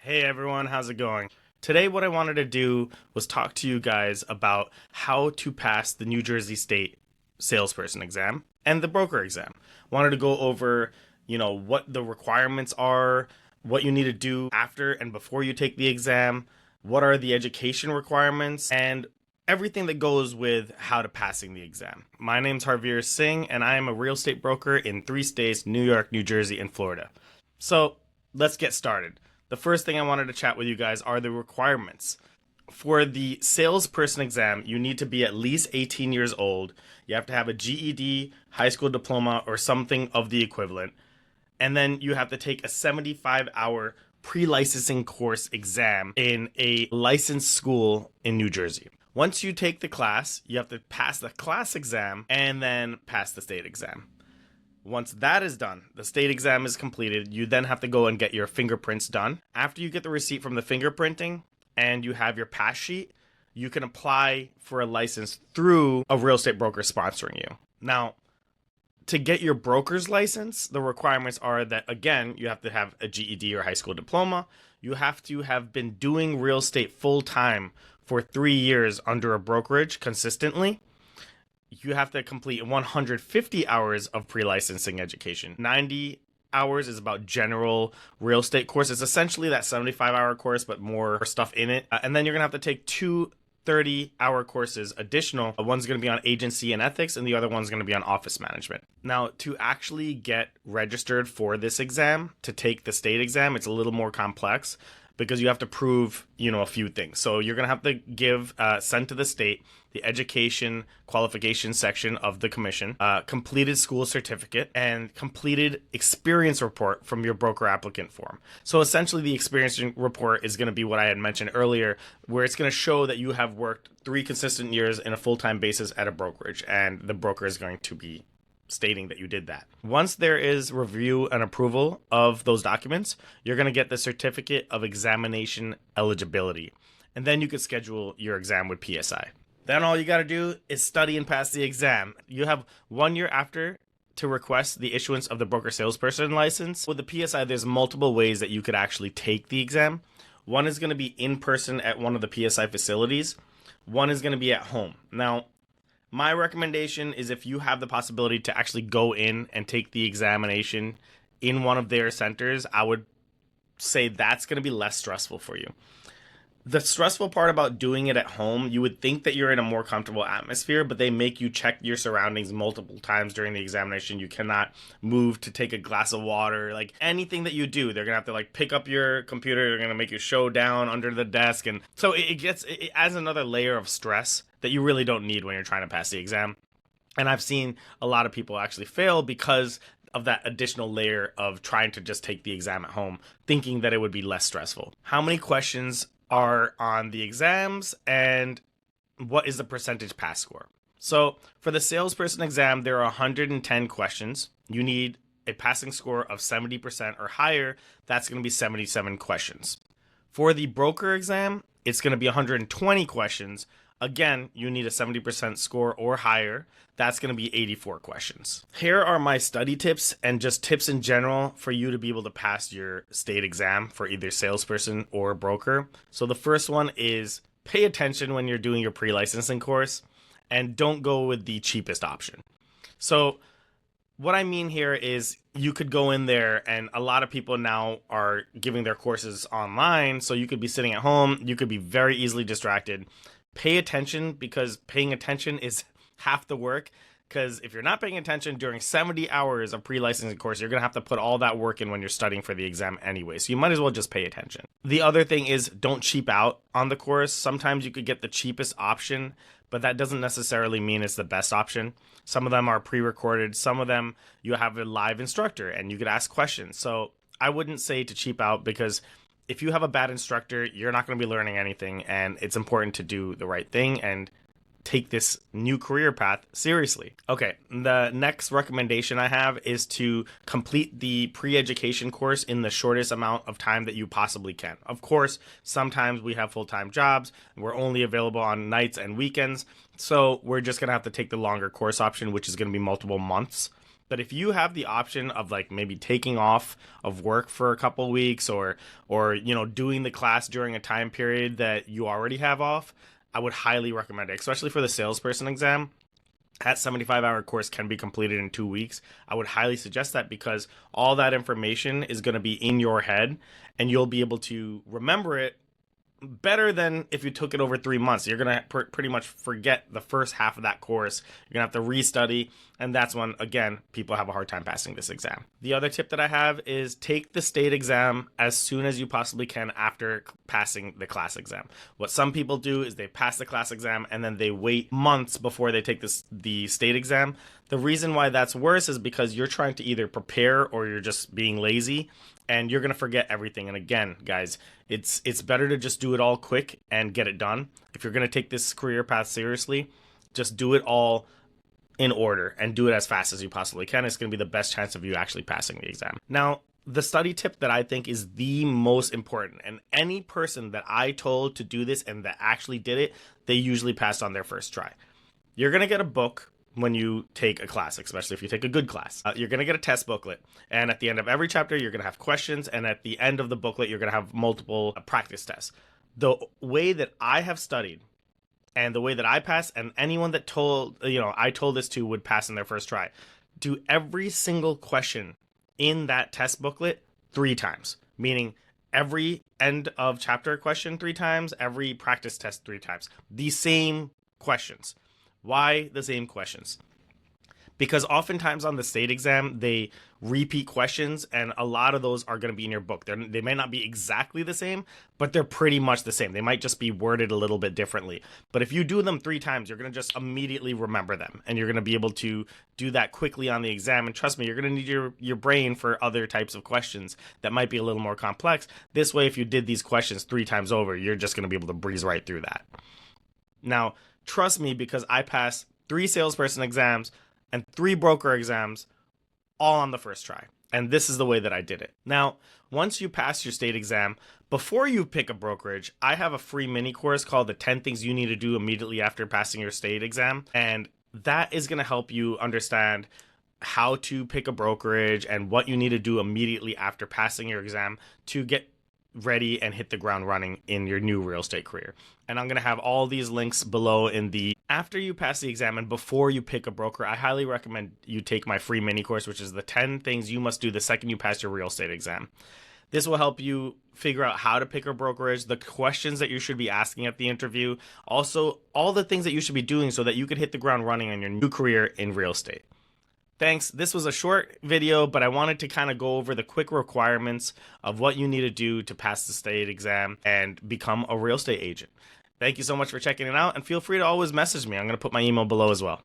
Hey everyone, how's it going? Today, what I wanted to do was talk to you guys about how to pass the New Jersey State Salesperson exam and the broker exam. Wanted to go over, what the requirements are, what you need to do after and before you take the exam, what are the education requirements, and everything that goes with how to passing the exam. My name's Harveer Singh, and I am a real estate broker in 3 states: New York, New Jersey, and Florida. So let's get started. The first thing I wanted to chat with you guys are the requirements. For the salesperson exam, you need to be at least 18 years old. You have to have a GED, high school diploma, or something of the equivalent. And then you have to take a 75-hour pre-licensing course exam in a licensed school in New Jersey. Once you take the class, you have to pass the class exam and then pass the state exam. Once that is done, the state exam is completed, you then have to go and get your fingerprints done. After you get the receipt from the fingerprinting and you have your pass sheet, you can apply for a license through a real estate broker sponsoring you. Now, to get your broker's license, the requirements are that, again, you have to have a GED or high school diploma. You have to have been doing real estate full-time for 3 years under a brokerage consistently. You have to complete 150 hours of pre-licensing education. 90 hours is about general real estate course. It's essentially that 75-hour course, but more stuff in it. And then you're going to have to take two 30-hour courses additional. One's going to be on agency and ethics, and the other one's going to be on office management. Now, to actually get registered for this exam, to take the state exam, it's a little more complex because you have to prove, a few things. So you're going to have to send to the state the education qualification section of the commission, completed school certificate, and completed experience report from your broker applicant form. So essentially the experience report is going to be what I had mentioned earlier, where it's going to show that you have worked 3 consistent years in a full-time basis at a brokerage, and the broker is going to be stating that you did that. Once there is review and approval of those documents, you're going to get the certificate of examination eligibility, and then you can schedule your exam with PSI. Then all you got to do is study and pass the exam. You have 1 year after to request the issuance of the broker salesperson license. With the PSI, there's multiple ways that you could actually take the exam. One is going to be in person at one of the PSI facilities. One is going to be at home. Now, my recommendation is if you have the possibility to actually go in and take the examination in one of their centers, I would say that's going to be less stressful for you. The stressful part about doing it at home, you would think that you're in a more comfortable atmosphere, but they make you check your surroundings multiple times during the examination. You cannot move to take a glass of water. Like anything that you do, they're gonna have to pick up your computer. They're gonna make you show down under the desk, and so it adds another layer of stress that you really don't need when you're trying to pass the exam. And I've seen a lot of people actually fail because of that additional layer of trying to just take the exam at home, thinking that it would be less stressful. How many questions are on the exams, and what is the percentage pass score? So for the salesperson exam, there are 110 questions. You need a passing score of 70% or higher. That's going to be 77 questions. For the broker exam, it's going to be 120 questions. Again, you need a 70% score or higher. That's going to be 84 questions. Here are my study tips and just tips in general for you to be able to pass your state exam for either salesperson or broker. So the first one is pay attention when you're doing your pre-licensing course and don't go with the cheapest option. So what I mean here is you could go in there, and a lot of people now are giving their courses online. So you could be sitting at home. You could be very easily distracted. Pay attention, because paying attention is half the work. Because if you're not paying attention during 70 hours of pre-licensing course, you're going to have to put all that work in when you're studying for the exam anyway. So you might as well just pay attention. The other thing is don't cheap out on the course. Sometimes you could get the cheapest option, but that doesn't necessarily mean it's the best option. Some of them are pre-recorded. Some of them you have a live instructor and you could ask questions. So I wouldn't say to cheap out, because if you have a bad instructor, you're not going to be learning anything, and it's important to do the right thing and take this new career path seriously. Okay, the next recommendation I have is to complete the pre-education course in the shortest amount of time that you possibly can. Of course, sometimes we have full-time jobs, and we're only available on nights and weekends, so we're just going to have to take the longer course option, which is going to be multiple months. But if you have the option of like maybe taking off of work for a couple weeks or doing the class during a time period that you already have off, I would highly recommend it, especially for the salesperson exam. That 75-hour course can be completed in 2 weeks. I would highly suggest that because all that information is going to be in your head and you'll be able to remember it better than if you took it over 3 months. You're going to pretty much forget the first half of that course. You're going to have to restudy. And that's when, again, people have a hard time passing this exam. The other tip that I have is take the state exam as soon as you possibly can after passing the class exam. What some people do is they pass the class exam and then they wait months before they take the state exam. The reason why that's worse is because you're trying to either prepare or you're just being lazy and you're going to forget everything. And again, guys, it's better to just do it all quick and get it done. If you're going to take this career path seriously, just do it all in order and do it as fast as you possibly can. It's going to be the best chance of you actually passing the exam. Now, the study tip that I think is the most important, and any person that I told to do this and that actually did it, they usually passed on their first try. You're going to get a book when you take a class, especially if you take a good class. You're going to get a test booklet. And at the end of every chapter, you're going to have questions. And at the end of the booklet, you're going to have multiple practice tests. The way that I have studied and the way that I pass, and anyone that I told this to would pass in their first try, do every single question in that test booklet 3 times, meaning every end of chapter question 3 times, every practice test 3 times. The same questions. Why the same questions? Because oftentimes on the state exam, they repeat questions, and a lot of those are going to be in your book. They may not be exactly the same, but they're pretty much the same. They might just be worded a little bit differently. But if you do them 3 times, you're going to just immediately remember them, and you're going to be able to do that quickly on the exam. And trust me, you're going to need your brain for other types of questions that might be a little more complex. This way, if you did these questions 3 times over, you're just going to be able to breeze right through that. Now, trust me, because I passed 3 salesperson exams and 3 broker exams all on the first try. And this is the way that I did it. Now, once you pass your state exam, before you pick a brokerage, I have a free mini course called the 10 things you need to do immediately after passing your state exam. And that is going to help you understand how to pick a brokerage and what you need to do immediately after passing your exam to get ready and hit the ground running in your new real estate career. And I'm going to have all these links below in the after you pass the exam and before you pick a broker. I highly recommend you take my free mini course, which is the 10 things you must do the second you pass your real estate exam. This will help you figure out how to pick a brokerage, the questions that you should be asking at the interview, also all the things that you should be doing so that you can hit the ground running in your new career in real estate. Thanks. This was a short video, but I wanted to kind of go over the quick requirements of what you need to do to pass the state exam and become a real estate agent. Thank you so much for checking it out, and feel free to always message me. I'm going to put my email below as well.